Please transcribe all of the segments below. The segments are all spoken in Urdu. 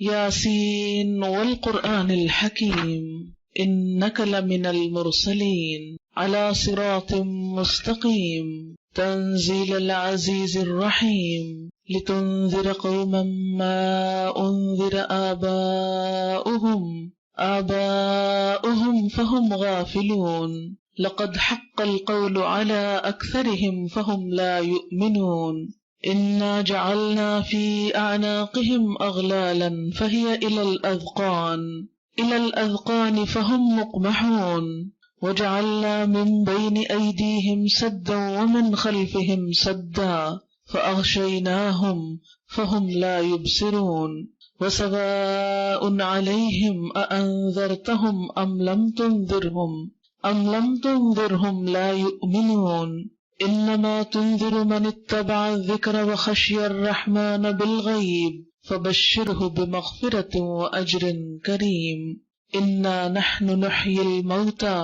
یاسین والقرآن الحکیم انک لمن المرسلین علی صراط مستقیم تنزیل العزیز الرحیم لتنذر قوما ما انذر آباؤهم فهم غافلون لقد حق القول على أكثرهم فهم لا يؤمنون إنا جعلنا في أعناقهم أغلالا فهي إلى الأذقان فهم مقمحون وجعلنا من بين أيديهم سدا ومن خلفهم سدا فأغشيناهم فهم لا يبصرون وسواء عليهم أأنذرتهم أم لم تنذرهم لا يؤمنون انما تنذر من اتبع الذکر وخشی الرحمن بالغیب فبشره بمغفرة واجر کریم انا نحن نحیی الموتى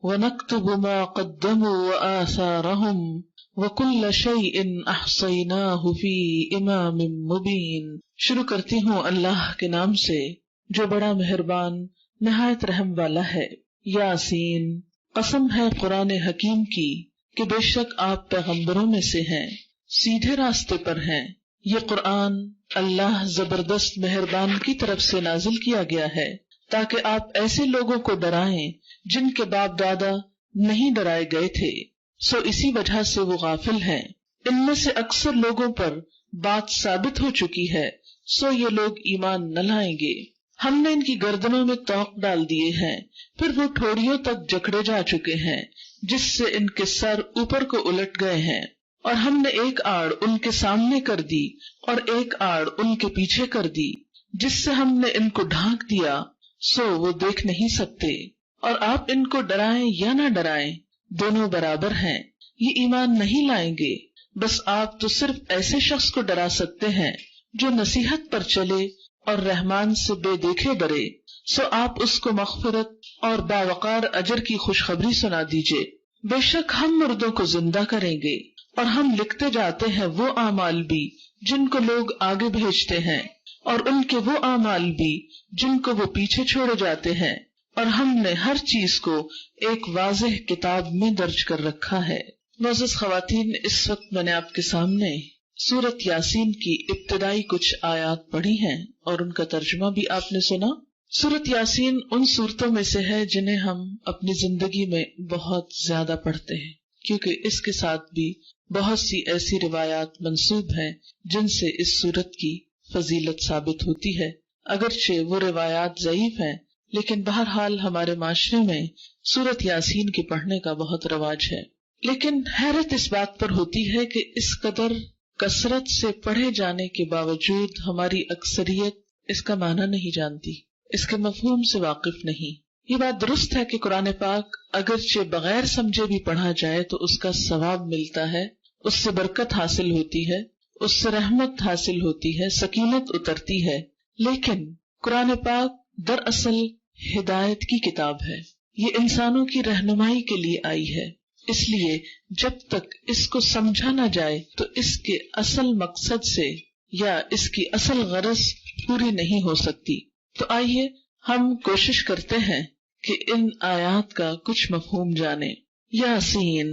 ونکتب ما قدموا وآثارهم وکل شیء احصیناہ فی امام مبین۔ شروع کرتی ہوں اللہ کے نام سے جو بڑا مہربان نہایت رحم والا ہے۔ یاسین، قسم ہے قرآن حکیم کی کہ بے شک آپ پیغمبروں میں سے ہیں، سیدھے راستے پر ہیں۔ یہ قرآن اللہ زبردست مہربان کی طرف سے نازل کیا گیا ہے تاکہ آپ ایسے لوگوں کو ڈرائیں جن کے باپ دادا نہیں ڈرائے گئے تھے، سو اسی وجہ سے وہ غافل ہیں۔ ان میں سے اکثر لوگوں پر بات ثابت ہو چکی ہے، سو یہ لوگ ایمان نہ لائیں گے۔ ہم نے ان کی گردنوں میں توق ڈال دیے ہیں، پھر وہ ٹھوڑیوں تک جکڑے جا چکے ہیں جس سے ان کے سر اوپر کو الٹ گئے ہیں، اور ہم نے ایک آڑ ان کے سامنے کر دی اور ایک آڑ ان کے پیچھے کر دی جس سے ہم نے ان کو ڈھانک دیا، سو وہ دیکھ نہیں سکتے۔ اور آپ ان کو ڈرائیں یا نہ ڈرائیں دونوں برابر ہیں، یہ ایمان نہیں لائیں گے۔ بس آپ تو صرف ایسے شخص کو ڈرا سکتے ہیں جو نصیحت پر چلے اور رحمان سے بے دیکھے ڈرے، سو آپ اس کو مغفرت اور باوقار اجر کی خوشخبری سنا دیجئے۔ بے شک ہم مردوں کو زندہ کریں گے اور ہم لکھتے جاتے ہیں وہ اعمال بھی جن کو لوگ آگے بھیجتے ہیں اور ان کے وہ اعمال بھی جن کو وہ پیچھے چھوڑے جاتے ہیں، اور ہم نے ہر چیز کو ایک واضح کتاب میں درج کر رکھا ہے۔ معزز خواتین، اس وقت میں نے آپ کے سامنے سورت یاسین کی ابتدائی کچھ آیات پڑھی ہیں اور ان کا ترجمہ بھی آپ نے سنا۔ سورت یاسین ان سورتوں میں سے ہے جنہیں ہم اپنی زندگی میں بہت زیادہ پڑھتے ہیں، کیونکہ اس کے ساتھ بھی بہت سی ایسی روایات منسوب ہیں جن سے اس سورت کی فضیلت ثابت ہوتی ہے۔ اگرچہ وہ روایات ضعیف ہیں، لیکن بہرحال ہمارے معاشرے میں سورت یاسین کے پڑھنے کا بہت رواج ہے۔ لیکن حیرت اس بات پر ہوتی ہے کہ اس قدر کثرت سے پڑھے جانے کے باوجود ہماری اکثریت اس کا معنی نہیں جانتی، اس کے مفہوم سے واقف نہیں۔ یہ بات درست ہے کہ قرآن پاک اگرچہ بغیر سمجھے بھی پڑھا جائے تو اس کا ثواب ملتا ہے، اس سے برکت حاصل ہوتی ہے، اس سے رحمت حاصل ہوتی ہے، سکینت اترتی ہے۔ لیکن قرآن پاک دراصل ہدایت کی کتاب ہے، یہ انسانوں کی رہنمائی کے لیے آئی ہے، اس لیے جب تک اس کو سمجھا نہ جائے تو اس کے اصل مقصد سے یا اس کی اصل غرض پوری نہیں ہو سکتی۔ تو آئیے ہم کوشش کرتے ہیں کہ ان آیات کا کچھ مفہوم جانیں۔ یاسین،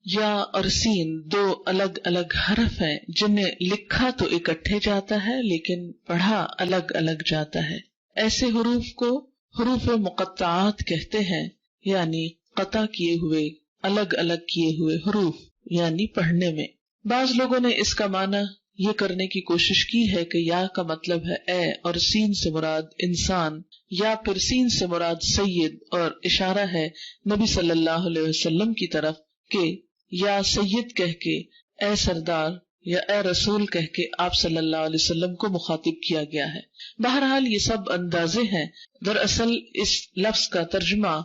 یا اور سین دو الگ الگ حرف ہیں جنہیں لکھا تو اکٹھے جاتا ہے لیکن پڑھا الگ الگ جاتا ہے۔ ایسے حروف کو حروف مقطعات کہتے ہیں، یعنی قطع کیے ہوئے، الگ الگ کیے ہوئے حروف، یعنی پڑھنے میں۔ بعض لوگوں نے اس کا معنی یہ کرنے کی کوشش کی ہے کہ یا کا مطلب ہے اے اور سین سے مراد انسان، یا پھر سین سے مراد سید، اور اشارہ ہے نبی صلی اللہ علیہ وسلم کی طرف کہ یا سید کہہ کے اے سردار یا اے رسول کہہ کے آپ صلی اللہ علیہ وسلم کو مخاطب کیا گیا ہے۔ بہرحال یہ سب اندازے ہیں، دراصل اس لفظ کا ترجمہ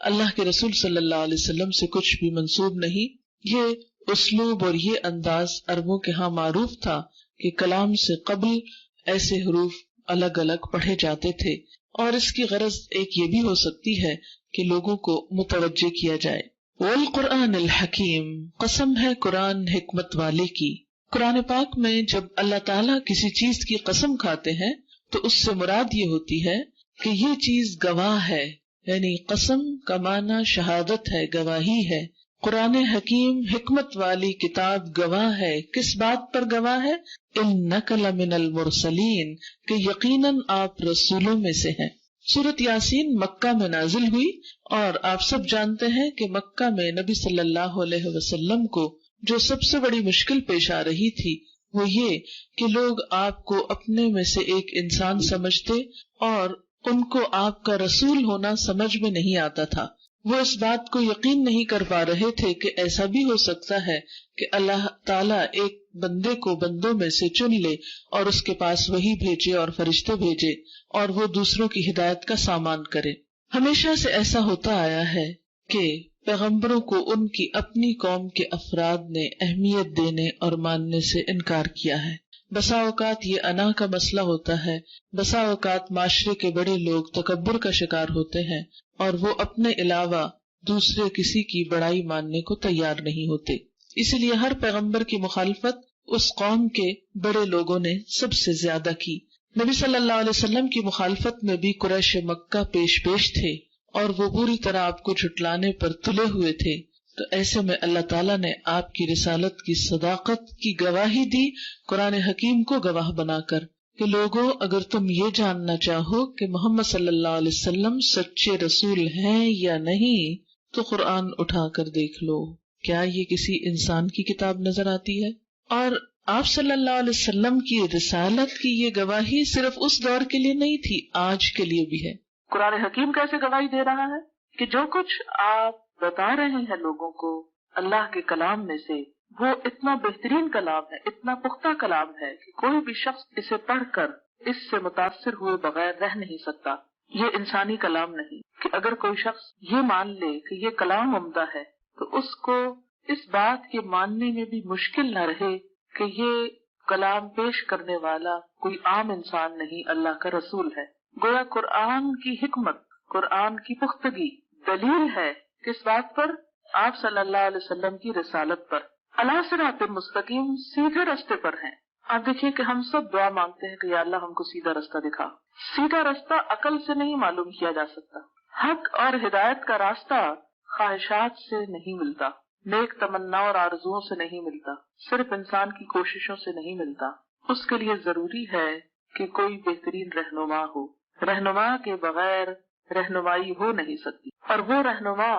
اللہ کے رسول صلی اللہ علیہ وسلم سے کچھ بھی منسوب نہیں۔ یہ اسلوب اور یہ انداز عربوں کے ہاں معروف تھا کہ کلام سے قبل ایسے حروف الگ الگ پڑھے جاتے تھے، اور اس کی غرض ایک یہ بھی ہو سکتی ہے کہ لوگوں کو متوجہ کیا جائے۔ والقرآن الحکیم، قسم ہے قرآن حکمت والے کی۔ قرآن پاک میں جب اللہ تعالیٰ کسی چیز کی قسم کھاتے ہیں تو اس سے مراد یہ ہوتی ہے کہ یہ چیز گواہ ہے، یعنی قسم کا معنی شہادت ہے، گواہی ہے۔ قرآن حکیم حکمت والی کتاب گواہ ہے، کس بات پر گواہ ہے؟ انک لمن المرسلین، کہ یقیناً آپ رسولوں میں سے ہیں۔ سورۃ یاسین مکہ میں نازل ہوئی، اور آپ سب جانتے ہیں کہ مکہ میں نبی صلی اللہ علیہ وسلم کو جو سب سے بڑی مشکل پیش آ رہی تھی وہ یہ کہ لوگ آپ کو اپنے میں سے ایک انسان سمجھتے اور ان کو آپ کا رسول ہونا سمجھ میں نہیں آتا تھا۔ وہ اس بات کو یقین نہیں کر پا رہے تھے کہ ایسا بھی ہو سکتا ہے کہ اللہ تعالیٰ ایک بندے کو بندوں میں سے چن لے اور اس کے پاس وحی بھیجے اور فرشتے بھیجے اور وہ دوسروں کی ہدایت کا سامان کرے۔ ہمیشہ سے ایسا ہوتا آیا ہے کہ پیغمبروں کو ان کی اپنی قوم کے افراد نے اہمیت دینے اور ماننے سے انکار کیا ہے۔ بسا اوقات یہ انا کا مسئلہ ہوتا ہے، بسا اوقات معاشرے کے بڑے لوگ تکبر کا شکار ہوتے ہیں اور وہ اپنے علاوہ دوسرے کسی کی بڑائی ماننے کو تیار نہیں ہوتے۔ اسی لیے ہر پیغمبر کی مخالفت اس قوم کے بڑے لوگوں نے سب سے زیادہ کی۔ نبی صلی اللہ علیہ وسلم کی مخالفت میں بھی قریش مکہ پیش تھے اور وہ پوری طرح آپ کو جھٹلانے پر تلے ہوئے تھے۔ تو ایسے میں اللہ تعالیٰ نے آپ کی رسالت کی صداقت کی گواہی دی قرآن حکیم کو گواہ بنا کر کہ لوگوں اگر تم یہ جاننا چاہو کہ محمد صلی اللہ علیہ وسلم سچے رسول ہیں یا نہیں تو قرآن اٹھا کر دیکھ لو، کیا یہ کسی انسان کی کتاب نظر آتی ہے؟ اور آپ صلی اللہ علیہ وسلم کی رسالت کی یہ گواہی صرف اس دور کے لیے نہیں تھی، آج کے لیے بھی ہے۔ قرآن حکیم کیسے گواہی دے رہا ہے کہ جو کچھ آپ بتا رہے ہیں لوگوں کو اللہ کے کلام میں سے، وہ اتنا بہترین کلام ہے، اتنا پختہ کلام ہے کہ کوئی بھی شخص اسے پڑھ کر اس سے متاثر ہوئے بغیر رہ نہیں سکتا۔ یہ انسانی کلام نہیں کہ اگر کوئی شخص یہ مان لے کہ یہ کلام عمدہ ہے تو اس کو اس بات کے ماننے میں بھی مشکل نہ رہے کہ یہ کلام پیش کرنے والا کوئی عام انسان نہیں، اللہ کا رسول ہے۔ گویا قرآن کی حکمت، قرآن کی پختگی دلیل ہے کس بات پر؟ آپ صلی اللہ علیہ وسلم کی رسالت پر۔ علی صراط مستقیم، سیدھے رستے پر ہیں۔ آپ دیکھیے کہ ہم سب دعا مانگتے ہیں کہ یا اللہ ہم کو سیدھا رستہ دکھا۔ سیدھا رستہ عقل سے نہیں معلوم کیا جا سکتا۔ حق اور ہدایت کا راستہ خواہشات سے نہیں ملتا، نیک تمنا اور آرزوؤں سے نہیں ملتا، صرف انسان کی کوششوں سے نہیں ملتا۔ اس کے لیے ضروری ہے کہ کوئی بہترین رہنما ہو۔ رہنما کے بغیر رہنمائی ہو نہیں سکتی، اور وہ رہنما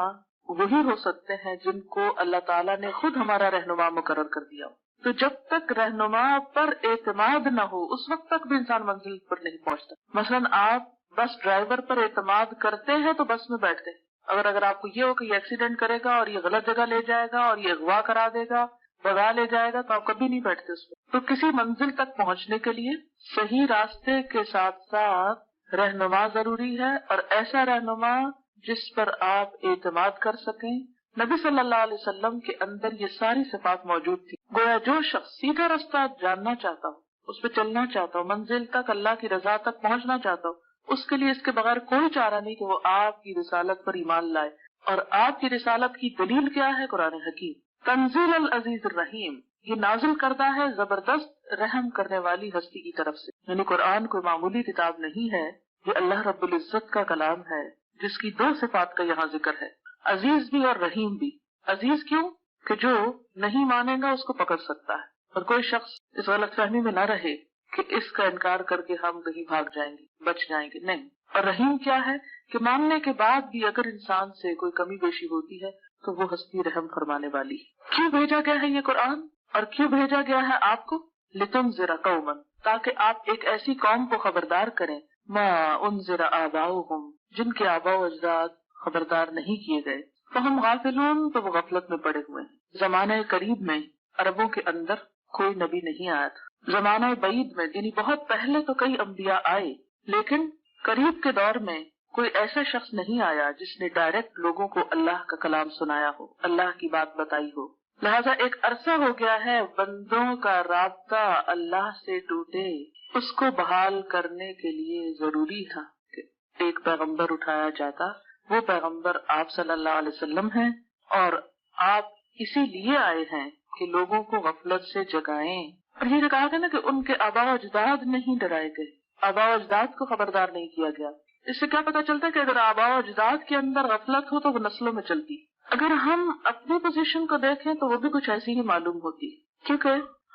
وہی ہو سکتے ہیں جن کو اللہ تعالیٰ نے خود ہمارا رہنما مقرر کر دیا ہو۔ تو جب تک رہنما پر اعتماد نہ ہو اس وقت تک بھی انسان منزل پر نہیں پہنچتا۔ مثلاً آپ بس ڈرائیور پر اعتماد کرتے ہیں تو بس میں بیٹھتے ہیں، اگر آپ کو یہ ہو کہ یہ ایکسیڈنٹ کرے گا اور یہ غلط جگہ لے جائے گا اور یہ اغوا کرا دے گا، بگا لے جائے گا، تو آپ کبھی نہیں بیٹھتے اس میں۔ تو کسی منزل تک پہنچنے کے لیے صحیح راستے کے ساتھ ساتھ رہنما ضروری ہے، اور ایسا رہنما جس پر آپ اعتماد کر سکیں۔ نبی صلی اللہ علیہ وسلم کے اندر یہ ساری صفات موجود تھی۔ گویا جو شخص سیدھا راستہ جاننا چاہتا ہو، اس پہ چلنا چاہتا ہو، منزل تک اللہ کی رضا تک پہنچنا چاہتا ہو، اس کے لیے اس کے بغیر کوئی چارہ نہیں کہ وہ آپ کی رسالت پر ایمان لائے۔ اور آپ کی رسالت کی دلیل کیا ہے؟ قرآن حکیم، تنزیل العزیز الرحیم، یہ نازل کردہ ہے زبردست رحم کرنے والی ہستی کی طرف سے۔ یعنی قرآن کوئی معمولی کتاب نہیں ہے، یہ اللہ رب العزت کا کلام ہے جس کی دو صفات کا یہاں ذکر ہے، عزیز بھی اور رحیم بھی۔ عزیز کیوں؟ کہ جو نہیں مانے گا اس کو پکڑ سکتا ہے، اور کوئی شخص اس غلط فہمی میں نہ رہے کہ اس کا انکار کر کے ہم کہیں بھاگ جائیں گے، بچ جائیں گے، نہیں۔ اور رحیم کیا ہے؟ کہ ماننے کے بعد بھی اگر انسان سے کوئی کمی بیشی ہوتی ہے تو وہ ہستی رحم فرمانے والی ہے۔ کیوں بھیجا گیا ہے یہ قرآن، اور کیوں بھیجا گیا ہے آپ کو؟ لِتُنذِرَ قَوْمًا، تاکہ آپ ایک ایسی قوم کو خبردار کریں، مَا أُنذِرَ آبَاؤُهُمْ، جن کے آباء و اجداد خبردار نہیں کیے گئے، فَهُمْ غَافِلُونَ، تو وہ غفلت میں پڑے ہوئے ہیں۔ زمانہ قریب میں عربوں کے اندر کوئی نبی نہیں آیا تھا۔ زمانہ بعید میں یعنی بہت پہلے تو کئی انبیاء آئے، لیکن قریب کے دور میں کوئی ایسا شخص نہیں آیا جس نے ڈائریکٹ لوگوں کو اللہ کا کلام سنایا ہو، اللہ کی بات بتائی ہو۔ لہذا ایک عرصہ ہو گیا ہے بندوں کا رابطہ اللہ سے ٹوٹے، اس کو بحال کرنے کے لیے ضروری تھا کہ ایک پیغمبر اٹھایا جاتا۔ وہ پیغمبر آپ صلی اللہ علیہ وسلم ہیں، اور آپ اسی لیے آئے ہیں کہ لوگوں کو غفلت سے جگائیں۔ اور یہ جو کہا گیا نا کہ ان کے آباء و اجداد نہیں ڈرائے گئے، آباء و اجداد کو خبردار نہیں کیا گیا۔ اس سے کیا پتہ چلتا ہے کہ اگر آباء و اجداد کے اندر غفلت ہو تو وہ نسلوں میں چلتی۔ اگر ہم اپنی پوزیشن کو دیکھیں تو وہ بھی کچھ ایسی ہی معلوم ہوتی، کیونکہ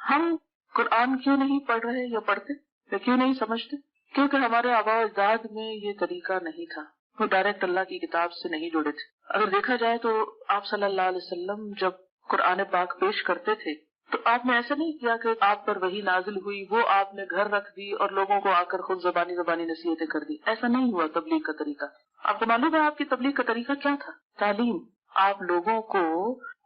ہم قرآن کیوں نہیں پڑھ رہے یا پڑھتے یا کیوں نہیں سمجھتے؟ کیونکہ ہمارے آباء و اجداد میں یہ طریقہ نہیں تھا، وہ ڈائریکٹ اللہ کی کتاب سے نہیں جڑے تھے۔ اگر دیکھا جائے تو آپ صلی اللہ علیہ وسلم جب قرآن پاک پیش کرتے تھے تو آپ نے ایسا نہیں کیا کہ آپ پر وہی نازل ہوئی، وہ آپ نے گھر رکھ دی اور لوگوں کو آ کر خود زبانی نصیحتیں کر دی۔ ایسا نہیں ہوا تبلیغ کا طریقہ۔ آپ کو معلوم ہے آپ کی تبلیغ کا طریقہ کیا تھا؟ تعلیم۔ آپ لوگوں کو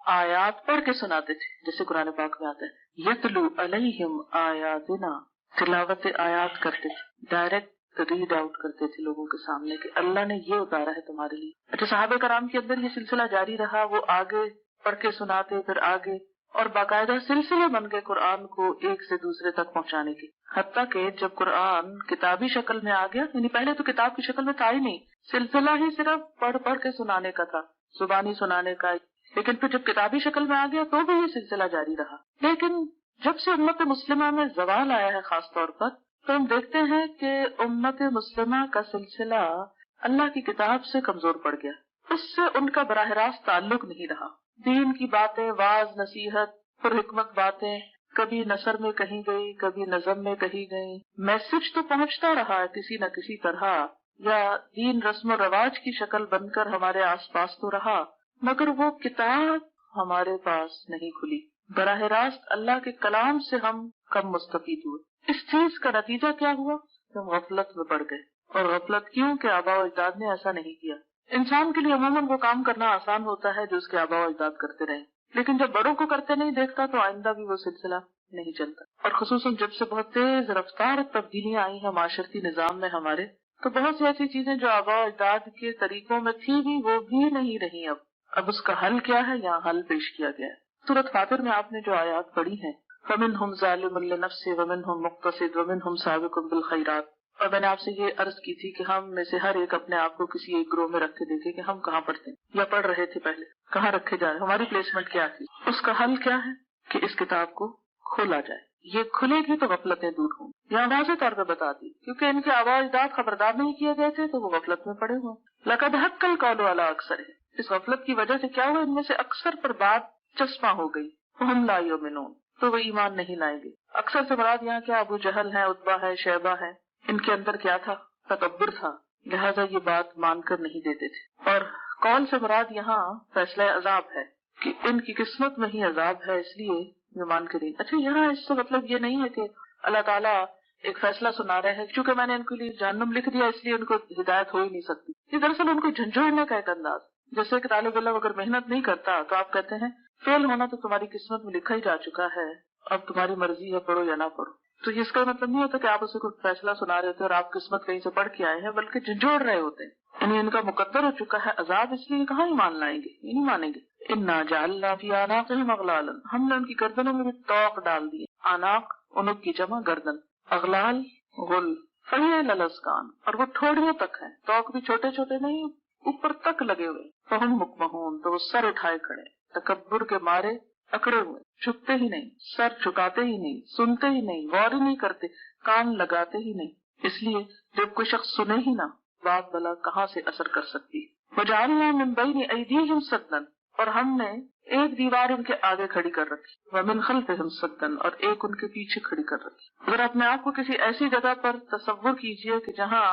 آیات پڑھ کے سناتے تھے، جیسے قرآن پاک میں آتا ہے یتلو علیہم آیاتنا، تلاوت آیات کرتے تھے، ڈائریکٹ ریڈ آؤٹ کرتے تھے لوگوں کے سامنے کہ اللہ نے یہ اتارا ہے تمہارے لیے۔ اچھا، صحابہ کرام کے اندر یہ سلسلہ جاری رہا، وہ آگے پڑھ کے سناتے، پھر آگے، اور باقاعدہ سلسلے بن گئے قرآن کو ایک سے دوسرے تک پہنچانے کے۔ حتیٰ کہ جب قرآن کتابی شکل میں آ گیا، یعنی پہلے تو کتاب کی شکل میں تھا ہی نہیں، سلسلہ ہی صرف پڑھ پڑھ کے سنانے کا تھا، زبانی سنانے کا، لیکن پھر جب کتابی شکل میں آ گیا تو بھی یہ سلسلہ جاری رہا۔ لیکن جب سے امت مسلمہ میں زوال آیا ہے خاص طور پر، تو ہم دیکھتے ہیں کہ امت مسلمہ کا سلسلہ اللہ کی کتاب سے کمزور پڑ گیا، اس سے ان کا براہ راست تعلق نہیں رہا۔ دین کی باتیں، واعظ، نصیحت، پر حکمت باتیں کبھی نثر میں کہیں گئی، کبھی نظم میں کہیں گئی، میسج تو پہنچتا رہا کسی نہ کسی طرح، یا دین رسم و رواج کی شکل بن کر ہمارے آس پاس تو رہا، مگر وہ کتاب ہمارے پاس نہیں کھلی۔ براہ راست اللہ کے کلام سے ہم کم مستفید ہوئے۔ اس چیز کا نتیجہ کیا ہوا؟ ہم غفلت میں پڑ گئے۔ اور غفلت کیوں کہ آباء و اجداد نے ایسا نہیں کیا۔ انسان کے لیے عموماً وہ کام کرنا آسان ہوتا ہے جو اس کے آباء و اجداد کرتے رہے، لیکن جب بڑوں کو کرتے نہیں دیکھتا تو آئندہ بھی وہ سلسلہ نہیں چلتا۔ اور خصوصاً جب سے بہت تیز رفتار تبدیلیاں آئی ہیں معاشرتی نظام میں ہمارے، تو بہت سی ایسی چیزیں جو آباء و اجداد کے طریقوں میں تھی بھی وہ بھی نہیں رہی۔ اب اس کا حل کیا ہے؟ یہاں حل پیش کیا گیا ہے۔ سورۃ فاطر میں آپ نے جو آیات پڑھی ہیں، فَمِنْهُمْ ظَالِمٌ لِّنَفْسِهِ وَمِنْهُمْ مُقْتَصِدٌ وَمِنْهُمْ سَابِقٌ بِالْخَيْرَاتِ، اور میں نے آپ سے یہ عرض کی تھی کہ ہم میں سے ہر ایک اپنے آپ کو کسی ایک گروہ میں رکھ کے دیکھے کہ ہم کہاں پڑھتے ہیں یا پڑھ رہے تھے، پہلے کہاں رکھے جا رہے، ہماری پلیسمنٹ کیا تھی۔ اس کا حل کیا ہے کہ اس کتاب کو کھولا جائے۔ یہ کھلے گی تو غفلتیں دور ہوں۔ یہاں واضح طور پہ بتا دی، کیونکہ ان کے آباء و اجداد خبردار نہیں کیے گئے تھے تو وہ غفلت میں پڑے ہوئے۔ لقد حق القول علی اکثرہم، اس غفلت کی وجہ سے کیا ہوا؟ ان میں سے اکثر پر بات چسپاں ہو گئی، وہم لا یؤمنون، تو وہ ایمان نہیں لائیں گے۔ اکثر سے مراد یہاں کیا؟ ابو جہل ہے، عتبہ ہے، شیبہ ہے، ان کے اندر کیا تھا؟ تکبر تھا، لہذا یہ بات مان کر نہیں دیتے تھے۔ اور قول سے مراد یہاں فیصلہ عذاب ہے کہ ان کی قسمت میں ہی عذاب ہے، اس لیے یہ مان کر نہیں۔ اچھا، یہاں اس سے مطلب یہ نہیں ہے کہ اللہ تعالیٰ ایک فیصلہ سنا رہے ہیں چونکہ میں نے ان کے لیے جہنم لکھ دیا اس لیے ان کو ہدایت ہو ہی نہیں سکتی۔ یہ دراصل ان کو جھنجھوڑنے کا ایک انداز، جیسے کہ طالب علم اگر محنت نہیں کرتا تو آپ کہتے ہیں فیل ہونا تو تمہاری قسمت میں لکھا ہی جا چکا ہے، اب تمہاری مرضی ہے پڑھو یا نہ پڑھو۔ تو اس کا مطلب نہیں ہوتا کہ آپ اسے کوئی فیصلہ سنا رہے ہوتے اور آپ قسمت کہیں سے پڑھ کے آئے ہیں، بلکہ جھنجھوڑ رہے ہوتے ہیں، یعنی ان کا مقدر ہو چکا ہے عذاب، اس لیے کہاں ایمان لائیں گے، یہ نہیں مانیں گے۔ انا جعلنا فی اعناقہم اغلالا، ہم نے ان کی گردنوں میں بھی طوق ڈال دیے۔ اعناق عنق کی جمع گردن، اغلال غل، فہی الاذقان، اور وہ ٹھوڑیوں تک ہیں، طوق بھی چھوٹے چھوٹے نہیں، اوپر تک لگے ہوئے۔ فہم مکمہون، تو وہ سر اٹھائے کھڑے، تکبر کے مارے اکڑے ہوئے، جھکتے ہی نہیں، سر جھکاتے ہی نہیں، سنتے ہی نہیں، غور ہی نہیں کرتے، کان لگاتے ہی نہیں، اس لیے جب کوئی شخص سنے ہی نہ بات بلا کہاں سے اثر کر سکتی۔ وجعلنا من بین ایدیہم سدا، اور ہم نے ایک دیوار ان کے آگے کھڑی کر رکھی، ومن خلفہم سدا، اور ایک ان کے پیچھے کھڑی کر رکھی۔ اگر اپنے آپ کو کسی ایسی جگہ پر تصور کیجئے کہ جہاں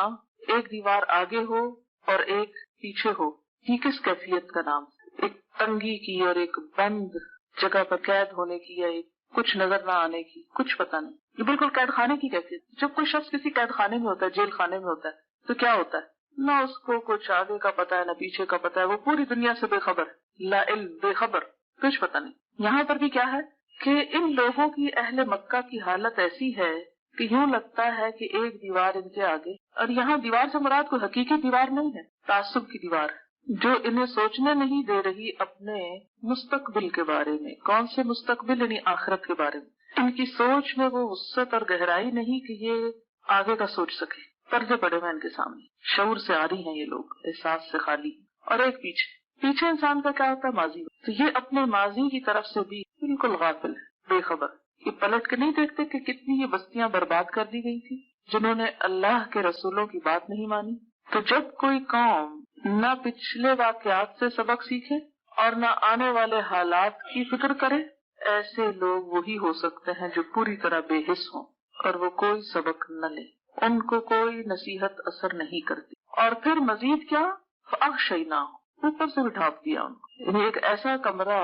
ایک دیوار آگے ہو اور ایک پیچھے ہو، یہ کس کیفیت کا نام؟ ایک تنگی کی اور ایک بند جگہ پر قید ہونے کی، یا ایک کچھ نظر نہ آنے کی، کچھ پتہ نہیں، یہ بالکل قید خانے کی کیفیت۔ جب کوئی شخص کسی قید خانے میں ہوتا ہے، جیل خانے میں ہوتا ہے، تو کیا ہوتا ہے؟ نہ اس کو کچھ آگے کا پتہ ہے نہ پیچھے کا پتہ ہے، وہ پوری دنیا سے بے خبر ہے، لا علم، بے خبر، کچھ پتہ نہیں۔ یہاں پر بھی کیا ہے کہ ان لوگوں کی، اہل مکہ کی حالت ایسی ہے کہ یوں لگتا ہے کہ ایک دیوار ان کے آگے، اور یہاں دیوار سے مراد کوئی حقیقی دیوار نہیں ہے، تعصب کی دیوار ہے جو انہیں سوچنے نہیں دے رہی اپنے مستقبل کے بارے میں۔ کون سے مستقبل؟ یعنی آخرت کے بارے میں۔ ان کی سوچ میں وہ وسعت اور گہرائی نہیں کہ یہ آگے کا سوچ سکے۔ پردے پڑے ہوئے ان کے سامنے، شعور سے عاری ہیں یہ لوگ، احساس سے خالی۔ اور ایک پیچھے انسان کا کیا ہوتا ہے؟ ماضی، تو یہ اپنے ماضی کی طرف سے بھی بالکل غافل ہے، بے خبر۔ یہ پلٹ کے نہیں دیکھتے کہ کتنی یہ بستیاں برباد کر دی گئی تھی، جنہوں نے اللہ کے رسولوں کی بات نہیں مانی۔ تو جب کوئی قوم نہ پچھلے واقعات سے سبق سیکھے اور نہ آنے والے حالات کی فکر کرے، ایسے لوگ وہی ہو سکتے ہیں جو پوری طرح بے حس ہوں اور وہ کوئی سبق نہ لے، ان کو کوئی نصیحت اثر نہیں کرتی۔ اور پھر مزید کیا، فَأَغْشَيْنَاهُمْ، اوپر سے بھی ڈھانپ دیا ان کو، یعنی ایک ایسا کمرہ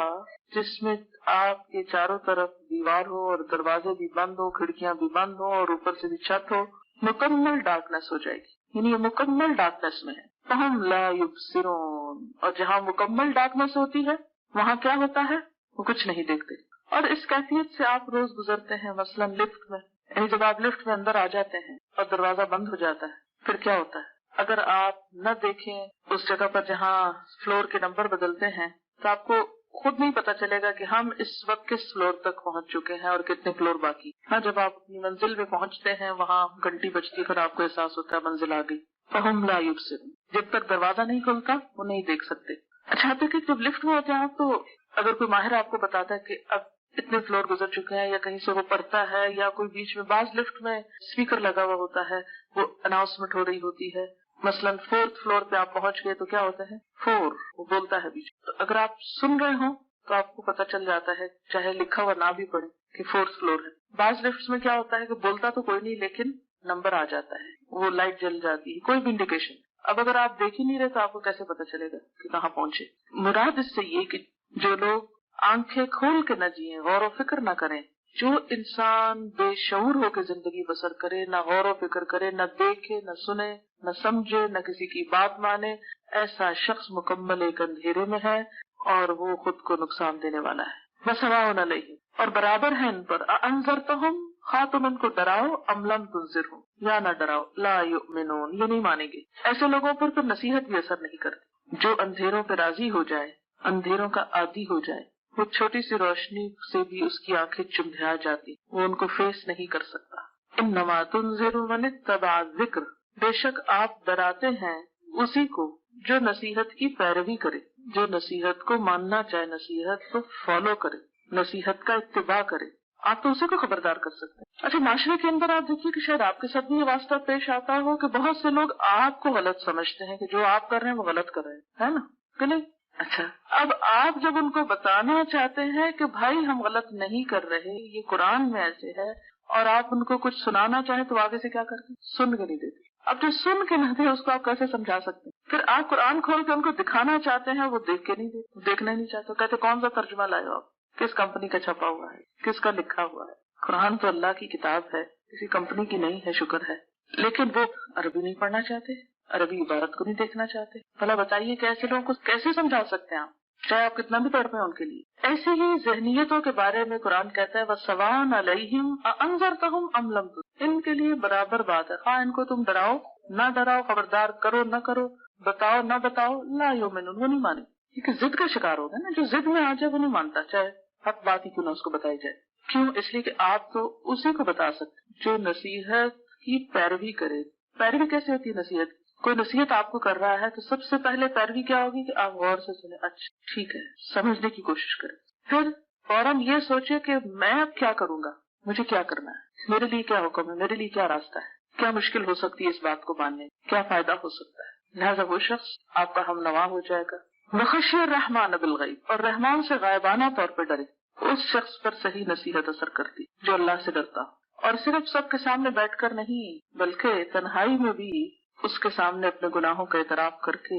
جس میں آپ کے چاروں طرف دیوار ہو اور دروازے بھی بند ہو، کھڑکیاں بھی بند ہو اور اوپر سے بھی چھت ہو، مکمل ڈارکنیس ہو جائے گی، یعنی یہ مکمل ڈارکنیس میں ہے۔ فَهُمْ لَا يُبْصِرُونَ، اور جہاں مکمل ڈارکنیس ہوتی ہے وہاں کیا ہوتا ہے، وہ کچھ نہیں دیکھتے۔ اور اس کیفیت سے آپ روز گزرتے ہیں، مثلاً لفٹ میں، یعنی جب آپ لفٹ میں اندر آ جاتے ہیں اور دروازہ بند ہو جاتا ہے، پھر کیا ہوتا ہے؟ اگر آپ نہ دیکھیں اس جگہ پر جہاں فلور کے نمبر بدلتے ہیں تو آپ کو خود نہیں پتا چلے گا کہ ہم اس وقت کس فلور تک پہنچ چکے ہیں اور کتنے فلور باقی۔ ہاں، جب آپ اپنی منزل پہ پہنچتے ہیں وہاں گھنٹی بجتی ہے، پھر آپ کو احساس ہوتا ہے منزل آ گئی۔ فَهُمْ لَا يُبْصِرُونَ، جب تک دروازہ نہیں کھلتا وہ نہیں دیکھ سکتے۔ اچھا، دیکھیں جب لفٹ میں ہوتے ہیں آپ، تو اگر کوئی ماہر آپ کو بتاتا ہے کہ اب اتنے فلور گزر چکے ہیں، یا کہیں سے وہ پڑھتا ہے، یا کوئی بیچ میں، بعض لفٹ میں اسپیکر لگا ہوا ہوتا ہے، وہ اناؤنسمنٹ ہو رہی ہوتی ہے، مثلاً 4th فلور پہ آپ پہنچ گئے تو کیا ہوتا ہے 4، وہ بولتا ہے بیچ میں۔ تو اگر آپ سن رہے ہوں تو آپ کو پتا چل جاتا ہے، چاہے لکھا ہوا نہ بھی پڑھے، کہ 4th فلور ہے۔ بعض لفٹس میں کیا ہوتا ہے کہ بولتا تو کوئی نہیں لیکن نمبر آ جاتا ہے، وہ لائٹ جل جاتی ہے، کوئی بھی انڈیکیشن۔ اب اگر آپ دیکھ ہی نہیں رہے تو آپ کو کیسے پتا چلے گا کہ کہاں پہنچے؟ مراد اس سے یہ کہ جو لوگ آنکھیں کھول کے نہ جئیں، غور و فکر نہ کریں، جو انسان بے شعور ہو کے زندگی بسر کرے، نہ غور و فکر کرے، نہ دیکھے، نہ سنے، نہ سمجھے، نہ کسی کی بات مانے، ایسا شخص مکمل ایک اندھیرے میں ہے اور وہ خود کو نقصان دینے والا ہے۔ وَسَوَاءٌ عَلَيْهِمْ، اور برابر ہے ان پر، أَأَنذَرْتَهُمْ، خواہ تم ان کو ڈراؤ، أَمْ لَمْ تُنذِرْهُمْ، یا نہ ڈراؤ، لَا يُؤْمِنُونَ، یہ نہیں مانیں گے۔ ایسے لوگوں پر پھر نصیحت بھی اثر نہیں کرتی۔ جو اندھیروں پہ راضی ہو جائے، اندھیروں کا عادی ہو جائے، وہ چھوٹی سی روشنی سے بھی اس کی آنکھیں چندھیا جاتی، وہ ان کو فیس نہیں کر سکتا۔ انما تنذر من اتبع الذکر، بے شک آپ ڈراتے ہیں اسی کو جو نصیحت کی پیروی کرے، جو نصیحت کو ماننا چاہے، نصیحت کو فالو کرے، نصیحت کا اتباع کرے، آپ تو اسی کو خبردار کر سکتے ہیں۔ اچھا، معاشرے کے اندر آپ دیکھیے کہ شاید آپ کے ساتھ بھی یہ واسطہ پیش آتا ہو کہ بہت سے لوگ آپ کو غلط سمجھتے ہیں، کہ جو آپ کر رہے ہیں وہ غلط کر رہے ہیں، ہے نا کہ نہیں؟ اچھا، اب آپ جب ان کو بتانا چاہتے ہیں کہ بھائی ہم غلط نہیں کر رہے، یہ قرآن میں ایسے ہے، اور آپ ان کو کچھ سنانا چاہیں تو آگے سے کیا کرتے ہیں؟ سن کے نہیں دیتے۔ اب جو سن کے نہ دے اس کو آپ کیسے سمجھا سکتے ہیں؟ پھر آپ قرآن کھول کے ان کو دکھانا چاہتے ہیں، وہ دیکھ کے نہیں دیتے، دیکھنا ہی نہیں چاہتے، کہتے کون سا ترجمہ لائے ہو آپ، کس کمپنی کا چھپا ہوا ہے، کس کا لکھا ہوا ہے؟ قرآن تو اللہ کی کتاب ہے، کسی کمپنی کی نہیں ہے، شکر ہے، لیکن وہ عربی نہیں پڑھنا چاہتے، عربی عبارت کو نہیں دیکھنا چاہتے۔ بھلا بتائیے کہ ایسے لوگوں کو کیسے سمجھا سکتے ہیں آپ، چاہے آپ کتنا بھی تڑپیں ان کے لیے؟ ایسی ہی ذہنیتوں کے بارے میں قرآن کہتا ہے وَسَوَاءٌ عَلَيْهِمْ أَأَنذَرْتَهُمْ أَمْ لَمْ تُنذِرْ، ان کے لیے برابر بات ہے، خواہ ان کو تم ڈراؤ نہ ڈراؤ، خبردار کرو نہ کرو، بتاؤ نہ بتاؤ، لا یؤمنون، وہ نہیں مانے، کیونکہ ضد کا شکار ہوگا نا، جو ضد میں آ جائے وہ نہیں مانتا، چاہے حق بات ہی کیوں نہ اس کو بتائی جائے۔ کیوں؟ اس لیے کہ آپ تو اسی کو بتا سکتے جو نصیحت کی پیروی کرے۔ پیروی کیسے ہوتی ہے نصیحت؟ کوئی نصیحت آپ کو کر رہا ہے تو سب سے پہلے پیروی کیا ہوگی کہ آپ غور سے سنیں، اچھا ٹھیک ہے، سمجھنے کی کوشش کریں، پھر فوراً یہ سوچے کہ میں اب کیا کروں گا، مجھے کیا کرنا ہے، میرے لیے کیا حکم ہے، میرے لیے کیا راستہ ہے، کیا مشکل ہو سکتی ہے اس بات کو ماننے، کیا فائدہ ہو سکتا ہے۔ لہٰذا وہ شخص آپ کا ہم نوا ہو جائے گا۔ وَخَشِيَ الرَّحْمَٰنَ بِالْغَيْبِ، اور رحمان سے غائبانہ طور پہ ڈرے، اس شخص پر صحیح نصیحت اثر کرتی جو اللہ سے ڈرتا ہو، اور صرف سب کے سامنے بیٹھ کر نہیں بلکہ تنہائی میں بھی اس کے سامنے اپنے گناہوں کا اعتراف کر کے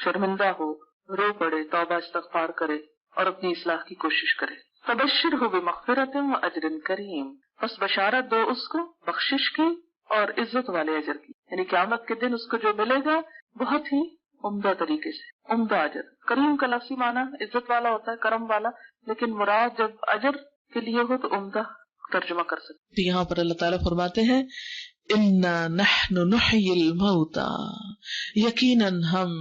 شرمندہ ہو، رو پڑے، توبہ استغفار کرے اور اپنی اصلاح کی کوشش کرے۔ فَبَشِّرْهُ بِمَغْفِرَةٍ وَأَجْرٍ كَرِيمٍ، بس بشارت دو اس کو بخشش کی اور عزت والے اجر کی، یعنی قیامت کے دن اس کو جو ملے گا بہت ہی عمدہ طریقے سے، عمدہ اجر۔ کریم کا لفظی معنی عزت والا ہوتا ہے، کرم والا، لیکن مراد جب اجر کے لیے ہو تو عمدہ ترجمہ کر سکتے۔ یہاں پر اللہ تعالیٰ فرماتے ہیں اِنَّا نَحْنُ نُحْيِي الْمَوْتَى، یقیناً ہم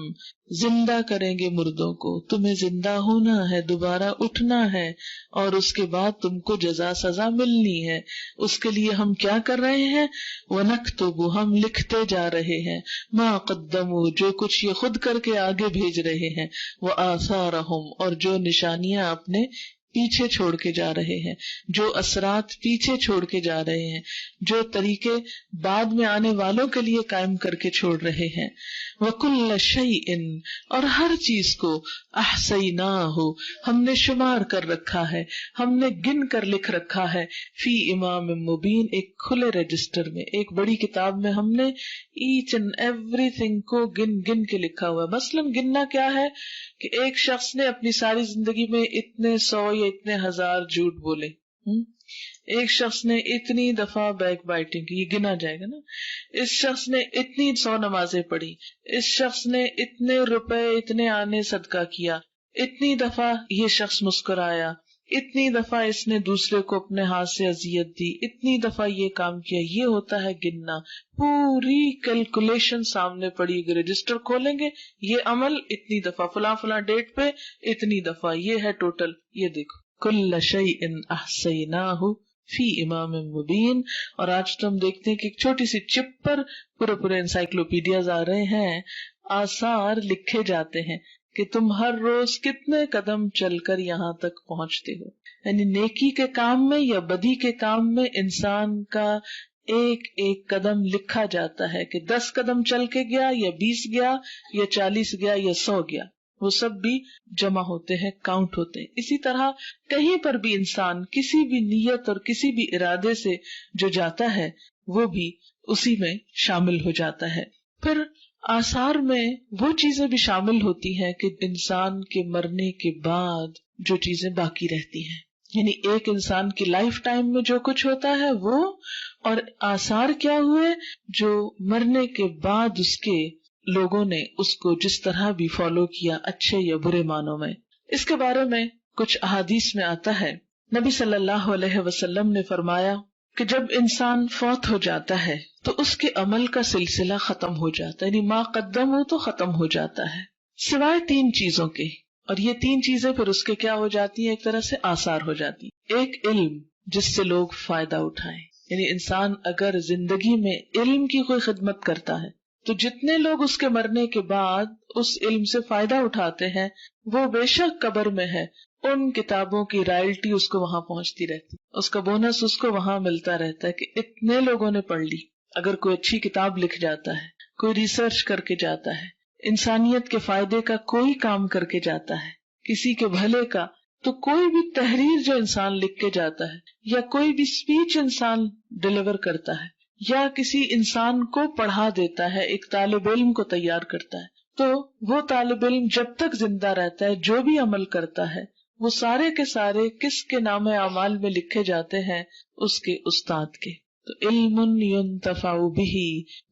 زندہ کریں گے مردوں کو، تمہیں زندہ ہونا ہے، دوبارہ اٹھنا ہے، اور اس کے بعد تم کو جزا سزا ملنی ہے۔ اس کے لیے ہم کیا کر رہے ہیں؟ وَنَكْتُبُ، ہم لکھتے جا رہے ہیں، مَا قَدَّمُوا، جو کچھ یہ خود کر کے آگے بھیج رہے ہیں، وَآثَارَهُمْ، اور جو نشانیاں اپنے پیچھے چھوڑ کے جا رہے ہیں، جو اثرات پیچھے چھوڑ کے جا رہے ہیں، جو طریقے بعد میں آنے والوں کے لیے قائم کر کے چھوڑ رہے ہیں. وَكُلَّ شَيْءٍ، اور ہر چیز کو، احصیناہ، ہم نے شمار کر رکھا ہے، ہم نے گن کر لکھ رکھا ہے، فی امام مبین، ایک کھلے رجسٹر میں، ایک بڑی کتاب میں ہم نے ایچ اینڈ ایوری تھنگ کو گن گن کے لکھا ہوا ہے. مثلاً گننا کیا ہے کہ ایک شخص نے اپنی ساری زندگی میں اتنے 100 یا اتنے 1000 جھوٹ بولے، ایک شخص نے اتنی دفعہ بیک بائٹنگ کی، یہ گنا جائے گا نا. اس شخص نے اتنی 100 نمازیں پڑھی، اس شخص نے اتنے روپے اتنے آنے صدقہ کیا، اتنی دفعہ یہ شخص مسکرایا، اتنی دفعہ اس نے دوسرے کو اپنے ہاتھ سے اذیت دی، اتنی دفعہ یہ کام کیا. یہ ہوتا ہے گننا. پوری کیلکولیشن سامنے پڑی، اگر رجسٹر کھولیں گے یہ عمل اتنی دفعہ فلاں فلاں ڈیٹ پہ اتنی دفعہ، یہ ہے ٹوٹل. یہ دیکھو کل شیء احصیناہ فی امام مبین. اور آج تو ہم دیکھتے ہیں کہ ایک چھوٹی سی چپ پر پورے انسائکلوپیڈیاز آ رہے ہیں، آثار لکھے جاتے ہیں کہ تم ہر روز کتنے قدم چل کر یہاں تک پہنچتے ہو. یعنی نیکی کے کام میں یا بدی کے کام میں انسان کا ایک ایک قدم لکھا جاتا ہے کہ 10 قدم چل کے گیا یا 20 گیا یا 40 گیا یا 100 گیا، وہ سب بھی جمع ہوتے ہیں، کاؤنٹ ہوتے ہیں. اسی طرح کہیں پر بھی انسان کسی بھی نیت اور کسی بھی ارادے سے جو جاتا ہے وہ بھی اسی میں شامل ہو جاتا ہے. پھر آثار میں وہ چیزیں بھی شامل ہوتی ہیں کہ انسان کے مرنے کے بعد جو چیزیں باقی رہتی ہیں، یعنی ایک انسان کی لائف ٹائم میں جو کچھ ہوتا ہے وہ، اور آثار کیا ہوئے جو مرنے کے بعد اس کے لوگوں نے اس کو جس طرح بھی فالو کیا، اچھے یا برے معنوں میں. اس کے بارے میں کچھ احادیث میں آتا ہے، نبی صلی اللہ علیہ وسلم نے فرمایا کہ جب انسان فوت ہو جاتا ہے تو اس کے عمل کا سلسلہ ختم ہو جاتا ہے، یعنی ما قدم ہو تو ختم ہو جاتا ہے، سوائے 3 چیزوں کے. اور یہ 3 چیزیں پھر اس کے کیا ہو جاتی ہیں؟ ایک طرح سے آثار ہو جاتی. ایک علم جس سے لوگ فائدہ اٹھائیں، یعنی انسان اگر زندگی میں علم کی کوئی خدمت کرتا ہے تو جتنے لوگ اس کے مرنے کے بعد اس علم سے فائدہ اٹھاتے ہیں وہ بے شک قبر میں ہے، ان کتابوں کی رائلٹی اس کو وہاں پہنچتی رہتی، اس کا بونس اس کو وہاں ملتا رہتا ہے کہ اتنے لوگوں نے پڑھ لی. اگر کوئی اچھی کتاب لکھ جاتا ہے، کوئی ریسرچ کر کے جاتا ہے، انسانیت کے فائدے کا کوئی کام کر کے جاتا ہے، کسی کے بھلے کا، تو کوئی بھی تحریر جو انسان لکھ کے جاتا ہے یا کوئی بھی اسپیچ انسان ڈلیور کرتا ہے یا کسی انسان کو پڑھا دیتا ہے، ایک طالب علم کو تیار کرتا ہے، تو وہ طالب علم جب تک زندہ رہتا ہے جو بھی عمل کرتا ہے وہ سارے کے سارے کس کے نام اعمال میں لکھے جاتے ہیں؟ اس کے استاد کے. تو علم ينتفع به،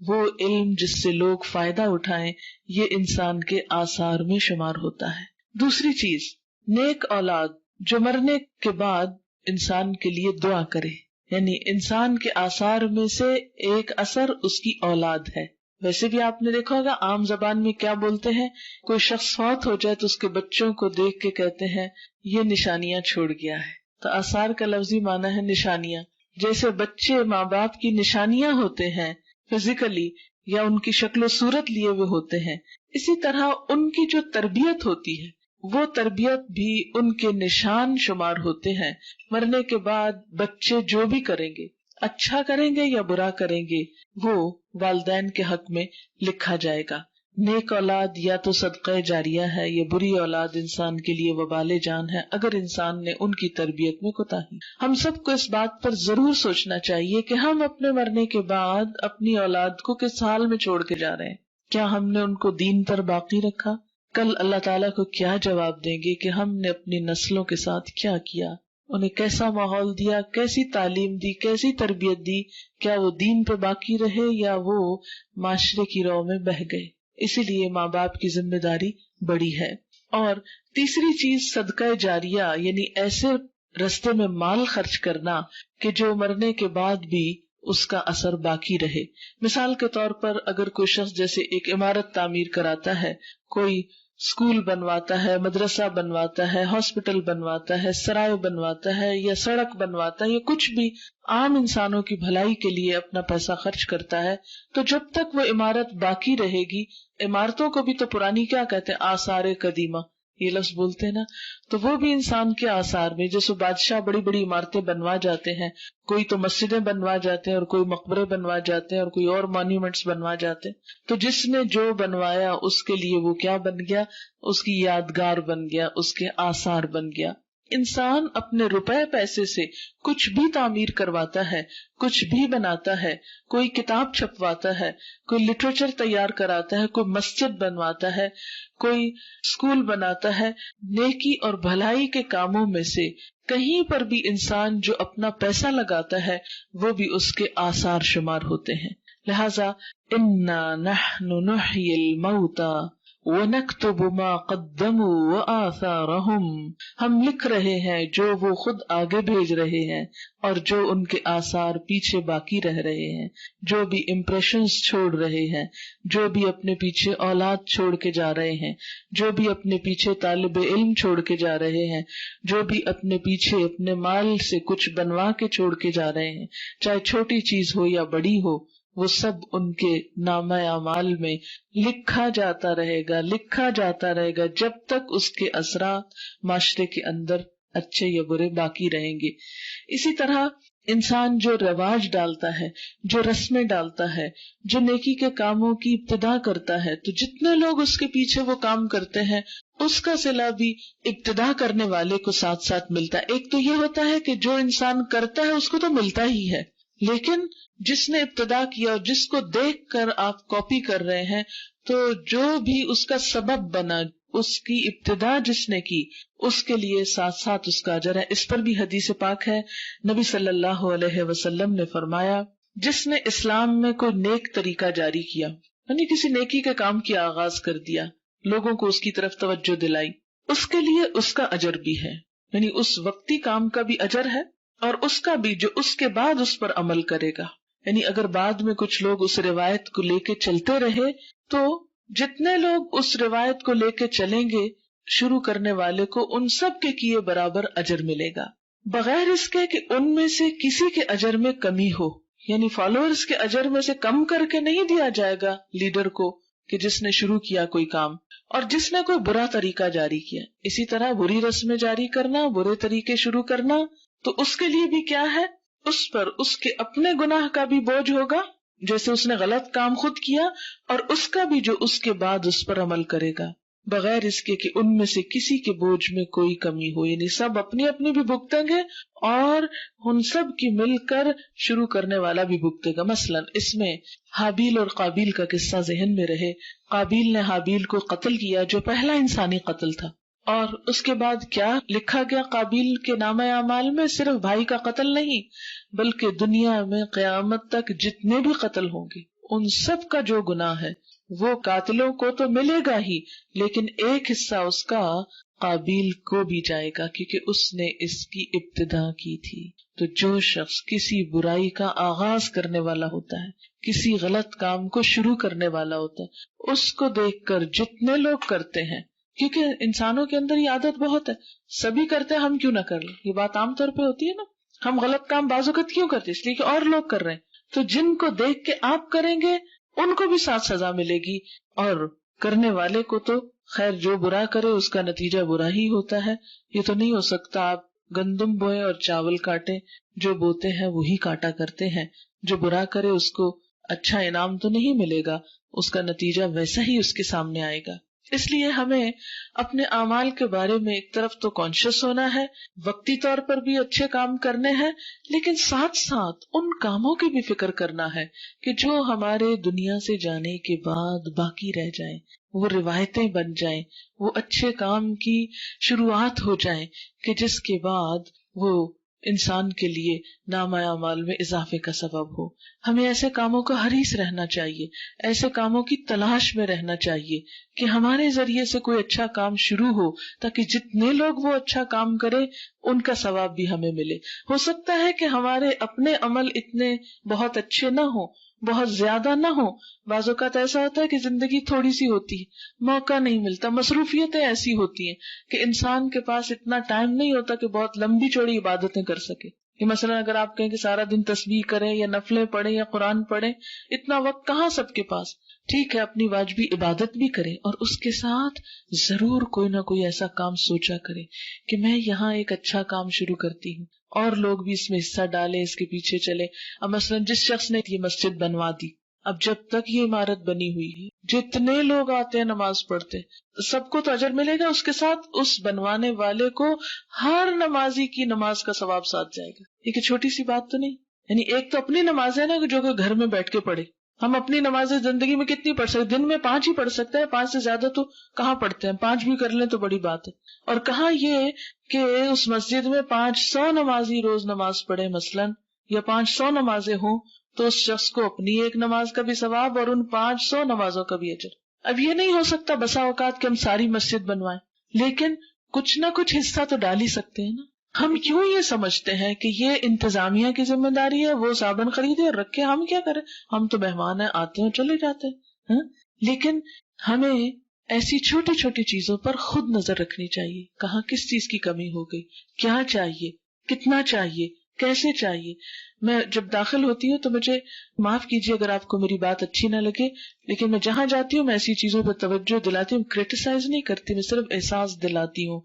وہ علم جس سے لوگ فائدہ اٹھائیں، یہ انسان کے آثار میں شمار ہوتا ہے. دوسری چیز، نیک اولاد جو مرنے کے بعد انسان کے لیے دعا کرے، یعنی انسان کے آثار میں سے ایک اثر اس کی اولاد ہے. ویسے بھی آپ نے دیکھا ہوگا عام زبان میں کیا بولتے ہیں، کوئی شخص فوت ہو جائے تو اس کے بچوں کو دیکھ کے کہتے ہیں یہ نشانیاں چھوڑ گیا ہے. تو آثار کا لفظی معنی ہے نشانیاں. جیسے بچے ماں باپ کی نشانیاں ہوتے ہیں فزیکلی یا ان کی شکل و صورت لیے ہوئے ہوتے ہیں، اسی طرح ان کی جو تربیت ہوتی ہے وہ تربیت بھی ان کے نشان شمار ہوتے ہیں. مرنے کے بعد بچے جو بھی کریں گے، اچھا کریں گے یا برا کریں گے، وہ والدین کے حق میں لکھا جائے گا. نیک اولاد یا تو صدقہ جاریہ ہے، یا بری اولاد انسان کے لیے وبال جان ہے اگر انسان نے ان کی تربیت میں کوتاہی. ہم سب کو اس بات پر ضرور سوچنا چاہیے کہ ہم اپنے مرنے کے بعد اپنی اولاد کو کس حال میں چھوڑ کے جا رہے ہیں. کیا ہم نے ان کو دین پر باقی رکھا؟ کل اللہ تعالیٰ کو کیا جواب دیں گے کہ ہم نے اپنی نسلوں کے ساتھ کیا کیا، انہیں کیسا ماحول دیا، کیسی تعلیم دی، کیسی تربیت دی؟ کیا وہ دین پہ باقی رہے یا وہ معاشرے کی رو میں بہہ گئے؟ اسی لیے ماں باپ کی ذمہ داری بڑی ہے. اور تیسری چیز صدقہ جاریہ، یعنی ایسے رستے میں مال خرچ کرنا کہ جو مرنے کے بعد بھی اس کا اثر باقی رہے. مثال کے طور پر اگر کوئی شخص جیسے ایک عمارت تعمیر کراتا ہے، کوئی اسکول بنواتا ہے، مدرسہ بنواتا ہے، ہاسپٹل بنواتا ہے، سرائے بنواتا ہے یا سڑک بنواتا ہے یا کچھ بھی عام انسانوں کی بھلائی کے لیے اپنا پیسہ خرچ کرتا ہے، تو جب تک وہ عمارت باقی رہے گی، عمارتوں کو بھی تو پرانی کیا کہتے ہیں، آثار قدیمہ، یہ لفظ بولتے ہیں نا، تو وہ بھی انسان کے آثار میں، جیسے بادشاہ بڑی بڑی عمارتیں بنوا جاتے ہیں، کوئی تو مسجدیں بنوا جاتے ہیں اور کوئی مقبرے بنوا جاتے ہیں اور کوئی اور مانیومنٹس بنوا جاتے ہیں، تو جس نے جو بنوایا اس کے لیے وہ کیا بن گیا؟ اس کی یادگار بن گیا، اس کے آثار بن گیا۔ انسان اپنے روپے پیسے سے کچھ بھی تعمیر کرواتا ہے، کچھ بھی بناتا ہے، کوئی کتاب چھپواتا ہے، کوئی لٹریچر تیار کراتا ہے، کوئی مسجد بنواتا ہے، کوئی اسکول بناتا ہے، نیکی اور بھلائی کے کاموں میں سے کہیں پر بھی انسان جو اپنا پیسہ لگاتا ہے وہ بھی اس کے آثار شمار ہوتے ہیں۔ لہذا انا نحن نحیی الموتى وَنَكْتُبُ مَا قَدَّمُوا وَآثَارَهُمْ، ہم لکھ رہے ہیں جو وہ خود آگے بھیج رہے ہیں اور جو ان کے آثار پیچھے باقی رہ رہے ہیں، جو بھی امپریشنز چھوڑ رہے ہیں، جو بھی اپنے پیچھے اولاد چھوڑ کے جا رہے ہیں، جو بھی اپنے پیچھے طالب علم چھوڑ کے جا رہے ہیں، جو بھی اپنے پیچھے اپنے مال سے کچھ بنوا کے چھوڑ کے جا رہے ہیں، چاہے چھوٹی چیز ہو یا بڑی ہو، وہ سب ان کے نامہ اعمال میں لکھا جاتا رہے گا، لکھا جاتا رہے گا، جب تک اس کے اثرات معاشرے کے اندر اچھے یا برے باقی رہیں گے۔ اسی طرح انسان جو رواج ڈالتا ہے، جو رسمیں ڈالتا ہے، جو نیکی کے کاموں کی ابتدا کرتا ہے، تو جتنے لوگ اس کے پیچھے وہ کام کرتے ہیں اس کا صلہ بھی ابتدا کرنے والے کو ساتھ ساتھ ملتا ہے۔ ایک تو یہ ہوتا ہے کہ جو انسان کرتا ہے اس کو تو ملتا ہی ہے، لیکن جس نے ابتدا کیا اور جس کو دیکھ کر آپ کاپی کر رہے ہیں، تو جو بھی اس کا سبب بنا، اس کی ابتدا جس نے کی، اس کے لیے ساتھ ساتھ اس کا اجر ہے۔ اس پر بھی حدیث پاک ہے، نبی صلی اللہ علیہ وسلم نے فرمایا، جس نے اسلام میں کوئی نیک طریقہ جاری کیا، یعنی کسی نیکی کے کام کی آغاز کر دیا، لوگوں کو اس کی طرف توجہ دلائی، اس کے لیے اس کا اجر بھی ہے، یعنی اس وقتی کام کا بھی اجر ہے اور اس کا بھی جو اس کے بعد اس پر عمل کرے گا۔ یعنی اگر بعد میں کچھ لوگ اس روایت کو لے کے چلتے رہے تو جتنے لوگ اس روایت کو لے کے چلیں گے شروع کرنے والے کو ان سب کے کیے برابر اجر ملے گا، بغیر اس کے کہ ان میں سے کسی کے اجر میں کمی ہو۔ یعنی فالوورز کے اجر میں سے کم کر کے نہیں دیا جائے گا لیڈر کو کہ جس نے شروع کیا کوئی کام اور جس نے کوئی برا طریقہ جاری کیا۔ اسی طرح بری رسمیں جاری کرنا، برے طریقے شروع کرنا، تو اس کے لیے بھی کیا ہے، اس پر اس کے اپنے گناہ کا بھی بوجھ ہوگا، جیسے اس نے غلط کام خود کیا، اور اس کا بھی جو اس کے بعد اس پر عمل کرے گا، بغیر اس کے کہ ان میں سے کسی کے بوجھ میں کوئی کمی ہو۔ یعنی سب اپنی اپنی بھی بھگتیں گے اور ان سب کی مل کر شروع کرنے والا بھی بھگتے گا۔ مثلا اس میں حابیل اور قابیل کا قصہ ذہن میں رہے، قابیل نے حابیل کو قتل کیا جو پہلا انسانی قتل تھا، اور اس کے بعد کیا لکھا گیا قابیل کے نامہ اعمال میں؟ صرف بھائی کا قتل نہیں، بلکہ دنیا میں قیامت تک جتنے بھی قتل ہوں گے ان سب کا جو گناہ ہے وہ قاتلوں کو تو ملے گا ہی، لیکن ایک حصہ اس کا قابیل کو بھی جائے گا، کیونکہ اس نے اس کی ابتدا کی تھی۔ تو جو شخص کسی برائی کا آغاز کرنے والا ہوتا ہے، کسی غلط کام کو شروع کرنے والا ہوتا ہے، اس کو دیکھ کر جتنے لوگ کرتے ہیں، کیونکہ انسانوں کے اندر یہ عادت بہت ہے، سبھی کرتے ہیں ہم کیوں نہ کر لیں، یہ بات عام طور پہ ہوتی ہے نا، ہم غلط کام بعض اوقات کیوں کرتے؟ اس لیے کہ اور لوگ کر رہے ہیں، تو جن کو دیکھ کے آپ کریں گے ان کو بھی ساتھ سزا ملے گی، اور کرنے والے کو تو خیر جو برا کرے اس کا نتیجہ برا ہی ہوتا ہے۔ یہ تو نہیں ہو سکتا آپ گندم بوئیں اور چاول کاٹیں، جو بوتے ہیں وہی کاٹا کرتے ہیں، جو برا کرے اس کو اچھا انعام تو نہیں ملے گا، اس کا نتیجہ ویسا ہی اس کے سامنے آئے گا۔ اس لیے ہمیں اپنے اعمال کے بارے میں ایک طرف تو کانشیس ہونا ہے، وقتی طور پر بھی اچھے کام کرنے ہیں، لیکن ساتھ ساتھ ان کاموں کی بھی فکر کرنا ہے کہ جو ہمارے دنیا سے جانے کے بعد باقی رہ جائیں، وہ روایتیں بن جائیں، وہ اچھے کام کی شروعات ہو جائیں کہ جس کے بعد وہ انسان کے لیے نامہ اعمال میں اضافے کا سبب ہو۔ ہمیں ایسے کاموں کا حریص رہنا چاہیے، ایسے کاموں کی تلاش میں رہنا چاہیے کہ ہمارے ذریعے سے کوئی اچھا کام شروع ہو، تاکہ جتنے لوگ وہ اچھا کام کرے ان کا ثواب بھی ہمیں ملے۔ ہو سکتا ہے کہ ہمارے اپنے عمل اتنے بہت اچھے نہ ہوں، بہت زیادہ نہ ہو، بعض اوقات ایسا ہوتا ہے کہ زندگی تھوڑی سی ہوتی ہے، موقع نہیں ملتا، مصروفیتیں ایسی ہوتی ہیں کہ انسان کے پاس اتنا ٹائم نہیں ہوتا کہ بہت لمبی چوڑی عبادتیں کر سکے۔ کہ مثلا اگر آپ کہیں کہ سارا دن تسبیح کریں یا نفلیں پڑھیں یا قرآن پڑھیں، اتنا وقت کہاں سب کے پاس؟ ٹھیک ہے اپنی واجبی عبادت بھی کرے اور اس کے ساتھ ضرور کوئی نہ کوئی ایسا کام سوچا کرے کہ میں یہاں ایک اچھا کام شروع کرتی ہوں اور لوگ بھی اس میں حصہ ڈالے، اس کے پیچھے چلے. اب مثلا جس شخص نے یہ مسجد بنوا دی، اب جب تک یہ عمارت بنی ہوئی ہے جتنے لوگ آتے ہیں نماز پڑھتے سب کو تو اجر ملے گا، اس کے ساتھ اس بنوانے والے کو ہر نمازی کی نماز کا ثواب ساتھ جائے گا. یہ کہ چھوٹی سی بات تو نہیں. یعنی ایک تو اپنی نماز ہے نا جو کہ گھر میں بیٹھ کے پڑھے. ہم اپنی نمازیں زندگی میں کتنی پڑھ سکتے؟ دن میں 5 ہی پڑھ سکتے ہیں، 5 سے زیادہ تو کہاں پڑھتے ہیں. 5 بھی کر لیں تو بڑی بات ہے. اور کہاں یہ کہ اس مسجد میں 500 نمازی روز نماز پڑھے مثلاً، یا 500 نمازیں ہوں تو اس شخص کو اپنی ایک نماز کا بھی ثواب اور ان 500 نمازوں کا بھی اجر. اب یہ نہیں ہو سکتا بسا اوقات کہ ہم ساری مسجد بنوائیں، لیکن کچھ نہ کچھ حصہ تو ڈال ہی سکتے ہیں نا. ہم کیوں یہ سمجھتے ہیں کہ یہ انتظامیہ کی ذمہ داری ہے، وہ صابن خریدے اور رکھے، ہم کیا کریں، ہم تو مہمان ہیں، آتے ہیں چلے جاتے ہیں. لیکن ہمیں ایسی چھوٹی چھوٹی چیزوں پر خود نظر رکھنی چاہیے. کہاں کس چیز کی کمی ہو گئی، کیا چاہیے، کتنا چاہیے، کیسے چاہیے. میں جب داخل ہوتی ہوں تو مجھے معاف کیجیے اگر آپ کو میری بات اچھی نہ لگے، لیکن میں جہاں جاتی ہوں میں ایسی چیزوں پر توجہ دلاتی ہوں. کرٹیسائز نہیں کرتی، میں صرف احساس دلاتی ہوں،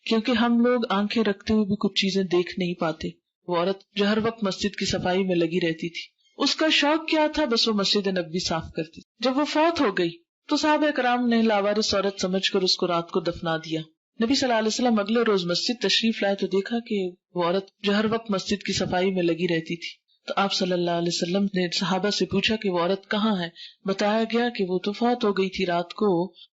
کیونکہ ہم لوگ آنکھیں رکھتے ہوئے بھی کچھ چیزیں دیکھ نہیں پاتے. وہ عورت جو ہر وقت مسجد کی صفائی میں لگی رہتی تھی، اس کا شوق کیا تھا؟ بس وہ مسجد نبوی صاف کرتی. جب وہ فوت ہو گئی تو صحابہ کرام نے لاوارث عورت سمجھ کر اس کو رات کو دفنا دیا. نبی صلی اللہ علیہ وسلم اگلے روز مسجد تشریف لائے تو دیکھا کہ وہ عورت جو ہر وقت مسجد کی صفائی میں لگی رہتی تھی. تو آپ صلی اللہ علیہ وسلم نے صحابہ سے پوچھا کہ وہ عورت کہاں ہے؟ بتایا گیا کہ وہ تو فوت ہو گئی تھی رات کو،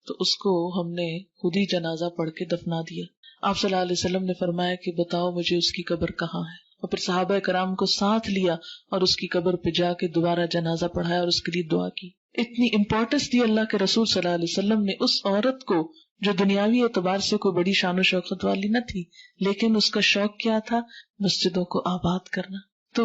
تو اس کو ہم نے خود ہی جنازہ پڑھ کے دفنا دیا. آپ صلی اللہ علیہ وسلم نے فرمایا کہ بتاؤ مجھے اس کی قبر کہاں ہے، اور پھر صحابہ کرام کو ساتھ لیا اور اس کی قبر پہ جا کے دوبارہ جنازہ پڑھایا اور اس کے لیے دعا کی. اتنی امپورٹنس دی اللہ کے رسول صلی اللہ علیہ وسلم نے اس عورت کو جو دنیاوی اعتبار سے کوئی بڑی شان و شوکت والی نہ تھی، لیکن اس کا شوق کیا تھا؟ مسجدوں کو آباد کرنا. تو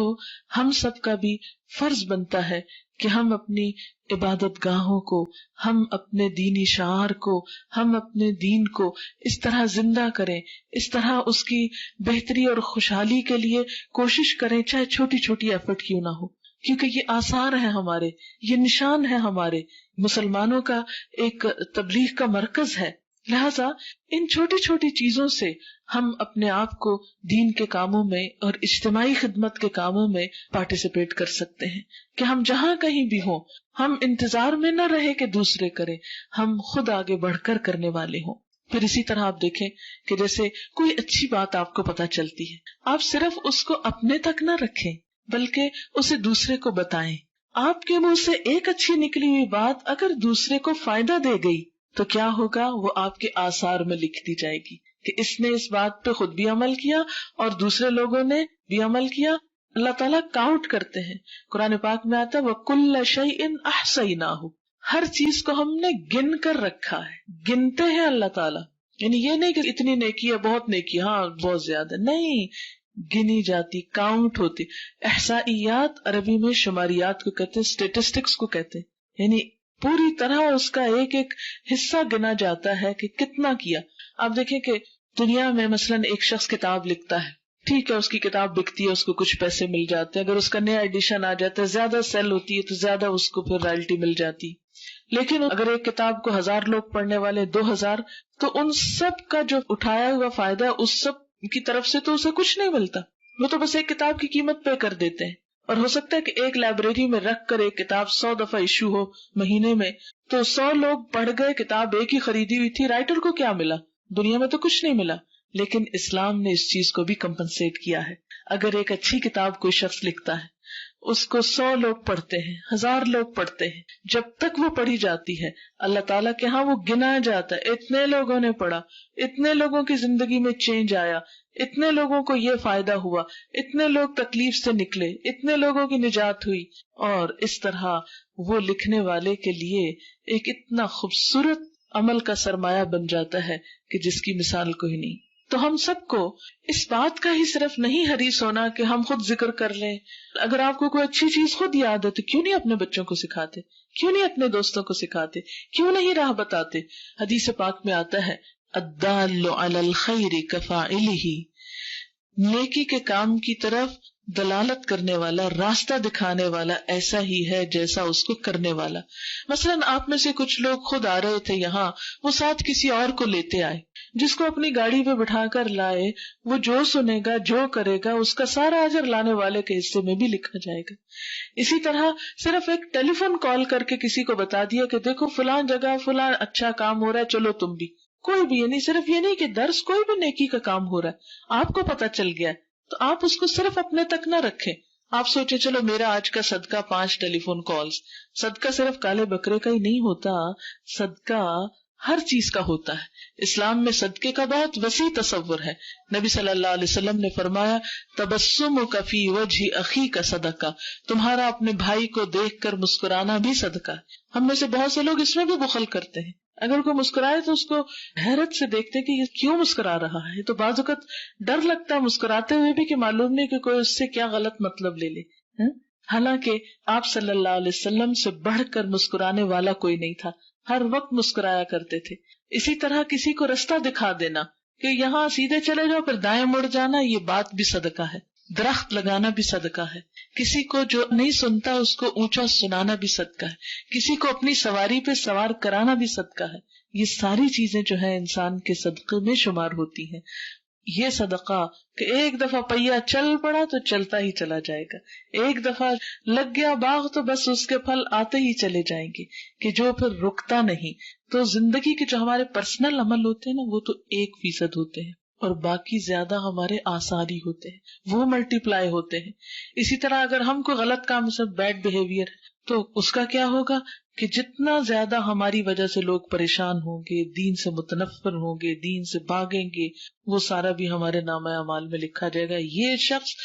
ہم سب کا بھی فرض بنتا ہے کہ ہم اپنی عبادت گاہوں کو، ہم اپنے دینی شعار کو، ہم اپنے دین کو اس طرح زندہ کریں، اس طرح اس کی بہتری اور خوشحالی کے لیے کوشش کریں، چاہے چھوٹی چھوٹی ایفرٹ کیوں نہ ہو. کیونکہ یہ آثار ہیں ہمارے، یہ نشان ہے ہمارے مسلمانوں کا ایک تبلیغ کا مرکز ہے. لہذا ان چھوٹی چھوٹی چیزوں سے ہم اپنے آپ کو دین کے کاموں میں اور اجتماعی خدمت کے کاموں میں پارٹیسپیٹ کر سکتے ہیں کہ ہم جہاں کہیں بھی ہوں ہم انتظار میں نہ رہے کہ دوسرے کریں، ہم خود آگے بڑھ کر کرنے والے ہوں. پھر اسی طرح آپ دیکھیں کہ جیسے کوئی اچھی بات آپ کو پتہ چلتی ہے، آپ صرف اس کو اپنے تک نہ رکھیں بلکہ اسے دوسرے کو بتائیں. آپ کے منہ سے ایک اچھی نکلی ہوئی بات اگر دوسرے کو فائدہ دے گئی تو کیا ہوگا؟ وہ آپ کے آثار میں لکھ دی جائے گی کہ اس نے اس بات پہ خود بھی عمل کیا اور دوسرے لوگوں نے بھی عمل کیا. اللہ تعالیٰ کاؤنٹ کرتے ہیں، قرآن پاک میں آتا ہے وَكُلَّ شَيْءٍ أَحْصَيْنَاهُ، ہر چیز کو ہم نے گن کر رکھا ہے. گنتے ہیں اللہ تعالیٰ، یعنی یہ نہیں کہ اتنی نیکی ہے، بہت نیکی، ہاں بہت زیادہ نہیں، گنی جاتی، کاؤنٹ ہوتی. احصائیات عربی میں شماریات کو کہتے ہیں، اسٹیٹسٹکس کو کہتے ہیں، یعنی پوری طرح اس کا ایک ایک حصہ گنا جاتا ہے کہ کتنا کیا. آپ دیکھیں کہ دنیا میں مثلاً ایک شخص کتاب لکھتا ہے، ٹھیک ہے، اس کی کتاب بکتی ہے، اس کو کچھ پیسے مل جاتے ہیں، اگر اس کا نیا ایڈیشن آ جاتا ہے، زیادہ سیل ہوتی ہے تو زیادہ اس کو پھر رائلٹی مل جاتی. لیکن اگر ایک کتاب کو 1000 لوگ پڑھنے والے 2000، تو ان سب کا جو اٹھایا ہوا فائدہ اس سب کی طرف سے تو اسے کچھ نہیں ملتا، وہ تو بس ایک کتاب کی قیمت پے کر دیتے ہیں. اور ہو سکتا ہے کہ ایک لائبریری میں رکھ کر ایک کتاب 100 دفعہ ایشو ہو مہینے میں، تو 100 لوگ پڑھ گئے، کتاب ایک ہی خریدی ہوئی تھی، رائٹر کو کیا ملا؟ دنیا میں تو کچھ نہیں ملا. لیکن اسلام نے اس چیز کو بھی کمپنسیٹ کیا ہے. اگر ایک اچھی کتاب کوئی شخص لکھتا ہے، اس کو 100 لوگ پڑھتے ہیں، 1000 لوگ پڑھتے ہیں، جب تک وہ پڑھی جاتی ہے اللہ تعالیٰ کے ہاں وہ گنا جاتا ہے، اتنے لوگوں نے پڑھا، اتنے لوگوں کی زندگی میں چینج آیا، اتنے لوگوں کو یہ فائدہ ہوا، اتنے لوگ تکلیف سے نکلے، اتنے لوگوں کی نجات ہوئی. اور اس طرح وہ لکھنے والے کے لیے ایک اتنا خوبصورت عمل کا سرمایہ بن جاتا ہے کہ جس کی مثال کوئی نہیں. تو ہم سب کو اس بات کا ہی صرف نہیں حریص ہونا کہ ہم خود ذکر کر لیں. اگر آپ کو کوئی اچھی چیز خود یاد ہے تو کیوں نہیں اپنے بچوں کو سکھاتے، کیوں نہیں اپنے دوستوں کو سکھاتے، کیوں نہیں راہ بتاتے. حدیث پاک میں آتا ہے الدال علی الخیر کفاعلہ، نیکی کے کام کی طرف دلالت کرنے والا، راستہ دکھانے والا ایسا ہی ہے جیسا اس کو کرنے والا. مثلاً آپ میں سے کچھ لوگ خود آ رہے تھے یہاں، وہ ساتھ کسی اور کو لیتے آئے، جس کو اپنی گاڑی پہ بٹھا کر لائے، وہ جو سنے گا جو کرے گا اس کا سارا اجر لانے والے کے حصے میں بھی لکھا جائے گا. اسی طرح صرف ایک ٹیلی فون کال کر کے کسی کو بتا دیا کہ دیکھو فلاں جگہ فلاں اچھا کام ہو رہا ہے، چلو تم بھی، کوئی بھی، یعنی صرف یہ نہیں کہ درس، کوئی بھی نیکی کا کام ہو رہا ہے آپ کو پتا چل گیا تو آپ اس کو صرف اپنے تک نہ رکھیں. آپ سوچے چلو میرا آج کا صدقہ 5 ٹیلی فون کالز. صدقہ صرف کالے بکرے کا ہی نہیں ہوتا، صدقہ ہر چیز کا ہوتا ہے. اسلام میں صدقے کا بہت وسیع تصور ہے. نبی صلی اللہ علیہ وسلم نے فرمایا تبسمک فی وجہ اخیک صدقہ، تمہارا اپنے بھائی کو دیکھ کر مسکرانا بھی صدقہ ہے. ہم میں سے بہت سے لوگ اس میں بھی بخل کرتے ہیں. اگر کوئی مسکرائے تو اس کو حیرت سے دیکھتے کہ یہ کیوں مسکرا رہا ہے. تو بعض اوقات ڈر لگتا ہے مسکراتے ہوئے بھی کہ معلوم نہیں کہ کوئی اس سے کیا غلط مطلب لے لے. حالانکہ آپ صلی اللہ علیہ وسلم سے بڑھ کر مسکرانے والا کوئی نہیں تھا، ہر وقت مسکرایا کرتے تھے. اسی طرح کسی کو رستہ دکھا دینا کہ یہاں سیدھے چلے جاؤ پھر دائیں مڑ جانا، یہ بات بھی صدقہ ہے. درخت لگانا بھی صدقہ ہے. کسی کو جو نہیں سنتا اس کو اونچا سنانا بھی صدقہ ہے. کسی کو اپنی سواری پہ سوار کرانا بھی صدقہ ہے. یہ ساری چیزیں جو ہے انسان کے صدقے میں شمار ہوتی ہیں. یہ صدقہ کہ ایک دفعہ پہیا چل پڑا تو چلتا ہی چلا جائے گا، ایک دفعہ لگ گیا باغ تو بس اس کے پھل آتے ہی چلے جائیں گے، کہ جو پھر رکتا نہیں. تو زندگی کے جو ہمارے پرسنل عمل ہوتے ہیں نا وہ تو 1% ہوتے ہیں اور باقی زیادہ ہمارے آثار ہی ہوتے ہیں، وہ ملٹی پلائی ہوتے ہیں. اسی طرح اگر ہم کوئی غلط کام سے بیڈ بہیویئر تو اس کا کیا ہوگا کہ جتنا زیادہ ہماری وجہ سے لوگ پریشان ہوں گے، دین سے متنفر ہوں گے، دین سے بھاگیں گے، وہ سارا بھی ہمارے نامہ اعمال میں لکھا جائے گا. یہ شخص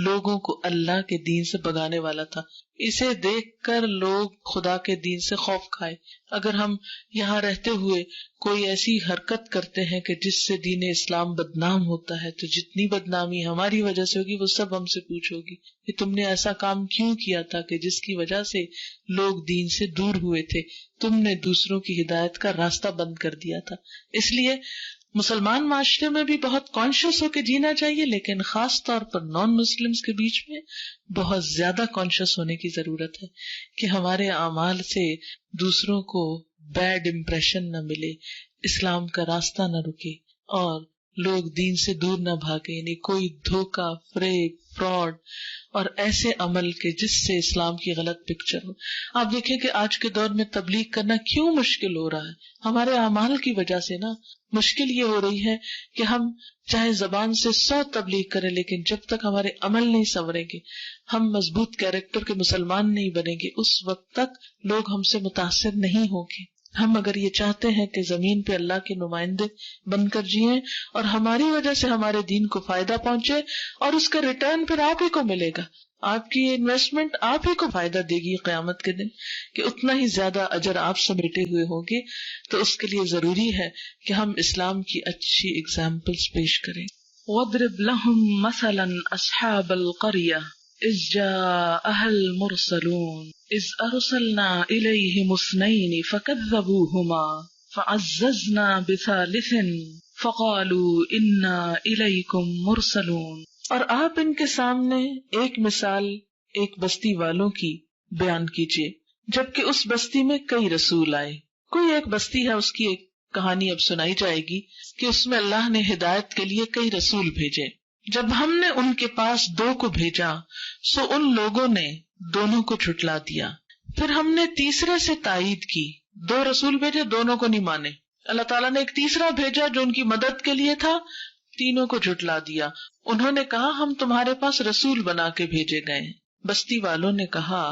لوگوں کو اللہ کے دین سے بھگانے والا تھا. اسے دیکھ کر لوگ خدا کے دین سے خوف کھائے. اگر ہم یہاں رہتے ہوئے کوئی ایسی حرکت کرتے ہیں کہ جس سے دین اسلام بدنام ہوتا ہے تو جتنی بدنامی ہماری وجہ سے ہوگی وہ سب ہم سے پوچھو گی کہ تم نے ایسا کام کیوں کیا تھا کہ جس کی وجہ سے لوگ دین سے دور ہوئے تھے، تم نے دوسروں کی ہدایت کا راستہ بند کر دیا تھا. اس لیے مسلمان معاشرے میں بھی بہت کانشیس ہو کے جینا چاہیے، لیکن خاص طور پر نان مسلمز کے بیچ میں بہت زیادہ کانشیس ہونے کی ضرورت ہے کہ ہمارے اعمال سے دوسروں کو بیڈ امپریشن نہ ملے، اسلام کا راستہ نہ رکے اور لوگ دین سے دور نہ بھاگے. یعنی کوئی دھوکہ، فریب، فراڈ اور ایسے عمل کے جس سے اسلام کی غلط پکچر ہو. آپ دیکھیں کہ آج کے دور میں تبلیغ کرنا کیوں مشکل ہو رہا ہے، ہمارے اعمال کی وجہ سے نا. مشکل یہ ہو رہی ہے کہ ہم چاہے زبان سے 100 تبلیغ کریں لیکن جب تک ہمارے عمل نہیں سنوریں گے، ہم مضبوط کیریکٹر کے مسلمان نہیں بنیں گے، اس وقت تک لوگ ہم سے متاثر نہیں ہوں گے. ہم اگر یہ چاہتے ہیں کہ زمین پہ اللہ کے نمائندے بن کر جئیں اور ہماری وجہ سے ہمارے دین کو فائدہ پہنچے اور اس کا ریٹرن پھر آپ ہی کو ملے گا، آپ کی انویسٹمنٹ آپ ہی کو فائدہ دے گی قیامت کے دن، کہ اتنا ہی زیادہ اجر آپ سمیٹے ہوئے ہوں گے. تو اس کے لیے ضروری ہے کہ ہم اسلام کی اچھی اگزامپلس پیش کریں. وَاضْرِبْ لَهُمْ مَثَلًا أَصْحَابَ الْقَرْيَةِ إِذْ جَاءَهَا الْمُرْسَلُونَ إِذْ أَرْسَلْنَا إِلَيْهِمُ اثْنَيْنِ فَكَذَّبُوهُمَا فَعَزَّزْنَا بِثَالِثٍ فَقَالُوا إِنَّا إِلَيْكُمْ مُرْسَلُونَ. اور آپ ان کے سامنے ایک مثال ایک بستی والوں کی بیان کیجیے جبکہ اس بستی میں کئی رسول آئے. کوئی ایک بستی ہے، اس کی ایک کہانی اب سنائی جائے گی کہ اس میں اللہ نے ہدایت کے لیے کئی رسول بھیجے. جب ہم نے ان کے پاس 2 کو بھیجا سو ان لوگوں نے دونوں کو جھٹلا دیا. پھر ہم نے تیسرے سے تائید کی، 2 رسول بھیجے، دونوں کو نہیں مانے. اللہ تعالیٰ نے ایک تیسرا بھیجا جو ان کی مدد کے لیے تھا، تینوں کو جھٹلا دیا. انہوں نے کہا ہم تمہارے پاس رسول بنا کے بھیجے گئے ہیں. بستی والوں نے کہا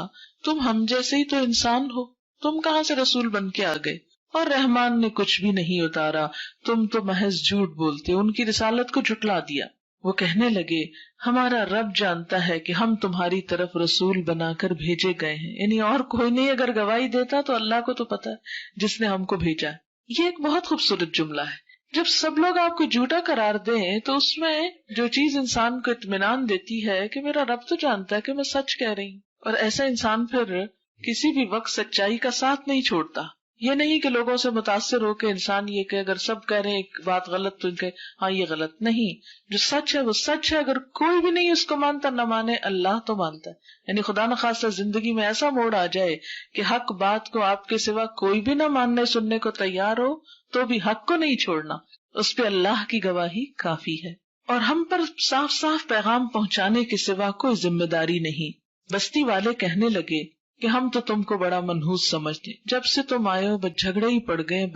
تم ہم جیسے ہی تو انسان ہو، تم کہاں سے رسول بن کے آ گئے، اور رحمان نے کچھ بھی نہیں اتارا، تم تو محض جھوٹ بولتے. ان کی رسالت کو جھٹلا دیا. وہ کہنے لگے ہمارا رب جانتا ہے کہ ہم تمہاری طرف رسول بنا کر بھیجے گئے ہیں. یعنی اور کوئی نہیں، اگر گواہی دیتا تو اللہ کو تو پتا ہے جس نے ہم کو بھیجا. یہ ایک بہت خوبصورت جملہ ہے. جب سب لوگ آپ کو جھوٹا قرار دیں تو اس میں جو چیز انسان کو اطمینان دیتی ہے کہ میرا رب تو جانتا ہے کہ میں سچ کہہ رہی ہوں. اور ایسا انسان پھر کسی بھی وقت سچائی کا ساتھ نہیں چھوڑتا. یہ نہیں کہ لوگوں سے متاثر ہو کے انسان یہ کہ اگر سب کہہ رہے ہیں ایک بات غلط تو ان کے ہاں یہ غلط نہیں، جو سچ ہے وہ سچ ہے، اگر کوئی بھی نہیں اس کو مانتا نہ مانے، اللہ تو مانتا ہے. یعنی خدا نخواستہ زندگی میں ایسا موڑ آ جائے کہ حق بات کو آپ کے سوا کوئی بھی نہ ماننے سننے کو تیار ہو تو بھی حق کو نہیں چھوڑنا، اس پہ اللہ کی گواہی کافی ہے. اور ہم پر صاف صاف پیغام پہنچانے کے سوا کوئی ذمہ داری نہیں. بستی والے کہنے لگے کہ ہم تو تم کو بڑا منحوس سمجھتے، جب سے تم آئے ہو بس جھگڑے ہی پڑ گئے،